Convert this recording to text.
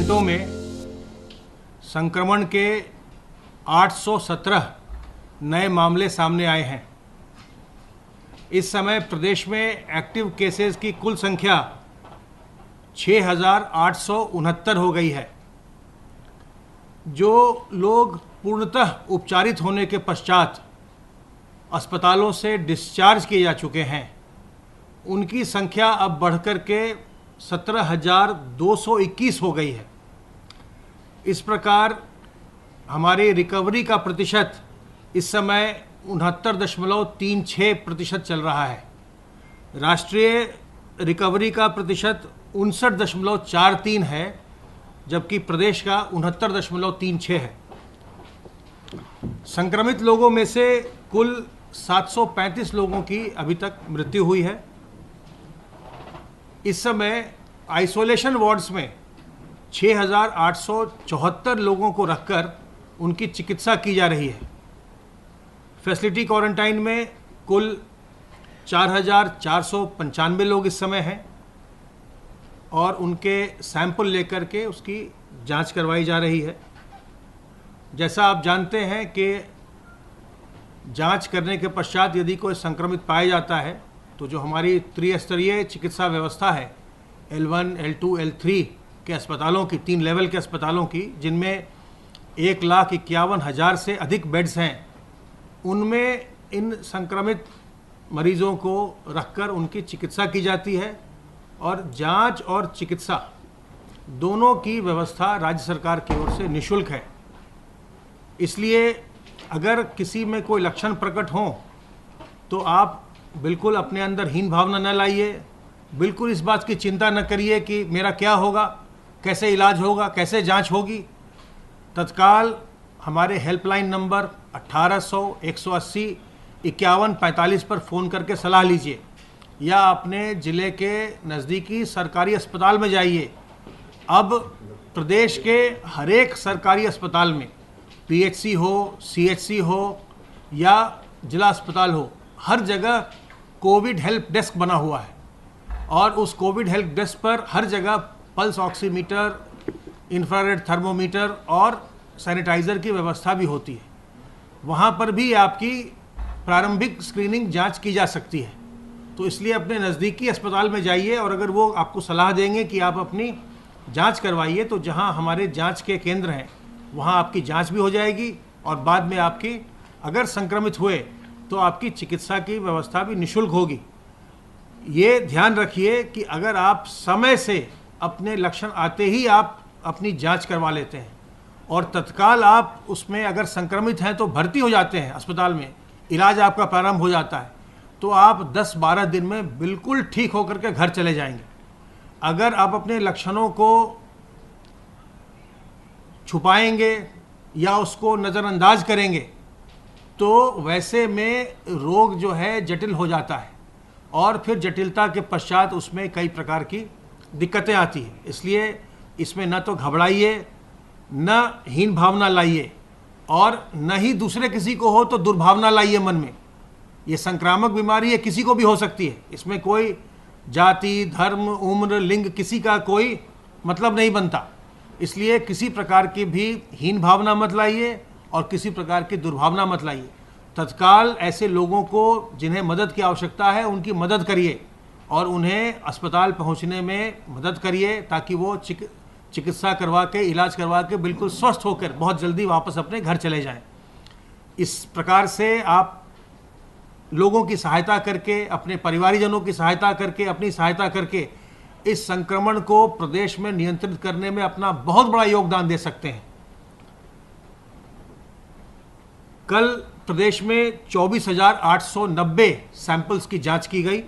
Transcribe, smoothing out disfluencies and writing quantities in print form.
घंटों में संक्रमण के 817 नए मामले सामने आए हैं। इस समय प्रदेश में एक्टिव केसेस की कुल संख्या 6,869 हो गई है। जो लोग पूर्णतः उपचारित होने के पश्चात अस्पतालों से डिस्चार्ज किए जा चुके हैं, उनकी संख्या अब बढ़कर के 17,221 हो गई है। इस प्रकार हमारी रिकवरी का प्रतिशत इस समय 69.36% चल रहा है। राष्ट्रीय रिकवरी का प्रतिशत 59.43 है, जबकि प्रदेश का 69.36 है। संक्रमित लोगों में से कुल 735 लोगों की अभी तक मृत्यु हुई है। इस समय आइसोलेशन वार्ड्स में 6,874 लोगों को रखकर उनकी चिकित्सा की जा रही है। फैसिलिटी क्वारंटाइन में कुल 4,495 लोग इस समय हैं और उनके सैंपल लेकर के उसकी जांच करवाई जा रही है। जैसा आप जानते हैं कि जांच करने के पश्चात यदि कोई संक्रमित पाया जाता है तो जो हमारी त्रिस्तरीय चिकित्सा व्यवस्था है, L1, L2, L3 के अस्पतालों की, 3 लेवल के अस्पतालों की, जिनमें 1,51,000 से अधिक बेड्स हैं, उनमें इन संक्रमित मरीजों को रखकर उनकी चिकित्सा की जाती है और जांच और चिकित्सा दोनों की व्यवस्था राज्य सरकार की ओर से निःशुल्क है। इसलिए अगर किसी में कोई लक्षण प्रकट हों तो आप बिल्कुल अपने अंदर हीन भावना न लाइए, बिल्कुल इस बात की चिंता न करिए कि मेरा क्या होगा, कैसे इलाज होगा, कैसे जांच होगी। तत्काल हमारे हेल्पलाइन नंबर 1800-180-5145 पर फ़ोन करके सलाह लीजिए या अपने ज़िले के नज़दीकी सरकारी अस्पताल में जाइए। अब प्रदेश के हर एक सरकारी अस्पताल में PHC हो, CHC हो या जिला अस्पताल हो, हर जगह कोविड हेल्प डेस्क बना हुआ है और उस कोविड हेल्प डेस्क पर हर जगह पल्स ऑक्सीमीटर, इंफ्रारेड थर्मोमीटर और सैनिटाइज़र की व्यवस्था भी होती है। वहाँ पर भी आपकी प्रारंभिक स्क्रीनिंग जांच की जा सकती है। तो इसलिए अपने नज़दीकी अस्पताल में जाइए और अगर वो आपको सलाह देंगे कि आप अपनी जांच करवाइए, तो जहाँ हमारे जांच के केंद्र हैं वहाँ आपकी जांच भी हो जाएगी और बाद में आपकी, अगर संक्रमित हुए तो आपकी चिकित्सा की व्यवस्था भी निःशुल्क होगी। ये ध्यान रखिए कि अगर आप समय से अपने लक्षण आते ही आप अपनी जांच करवा लेते हैं और तत्काल आप उसमें अगर संक्रमित हैं तो भर्ती हो जाते हैं अस्पताल में, इलाज आपका प्रारंभ हो जाता है, तो आप 10-12 दिन में बिल्कुल ठीक होकर के घर चले जाएंगे। अगर आप अपने लक्षणों को छुपाएंगे या उसको नज़रअंदाज करेंगे तो वैसे में रोग जो है जटिल हो जाता है और फिर जटिलता के पश्चात उसमें कई प्रकार की दिक्कतें आती हैं। इसलिए इसमें न तो घबराइए, न हीन भावना लाइए और न ही दूसरे किसी को हो तो दुर्भावना लाइए मन में। ये संक्रामक बीमारी है, किसी को भी हो सकती है। इसमें कोई जाति, धर्म, उम्र, लिंग किसी का कोई मतलब नहीं बनता। इसलिए किसी प्रकार की भी हीन भावना मत लाइए और किसी प्रकार की दुर्भावना मत लाइए। तत्काल ऐसे लोगों को जिन्हें मदद की आवश्यकता है उनकी मदद करिए और उन्हें अस्पताल पहुंचने में मदद करिए ताकि वो चिकित्सा करवा के, इलाज करवा के बिल्कुल स्वस्थ होकर बहुत जल्दी वापस अपने घर चले जाएं। इस प्रकार से आप लोगों की सहायता करके, अपने परिवारजनों की सहायता करके, अपनी सहायता करके इस संक्रमण को प्रदेश में नियंत्रित करने में अपना बहुत बड़ा योगदान दे सकते हैं। कल प्रदेश में 24,890 सैंपल्स की जांच की गई।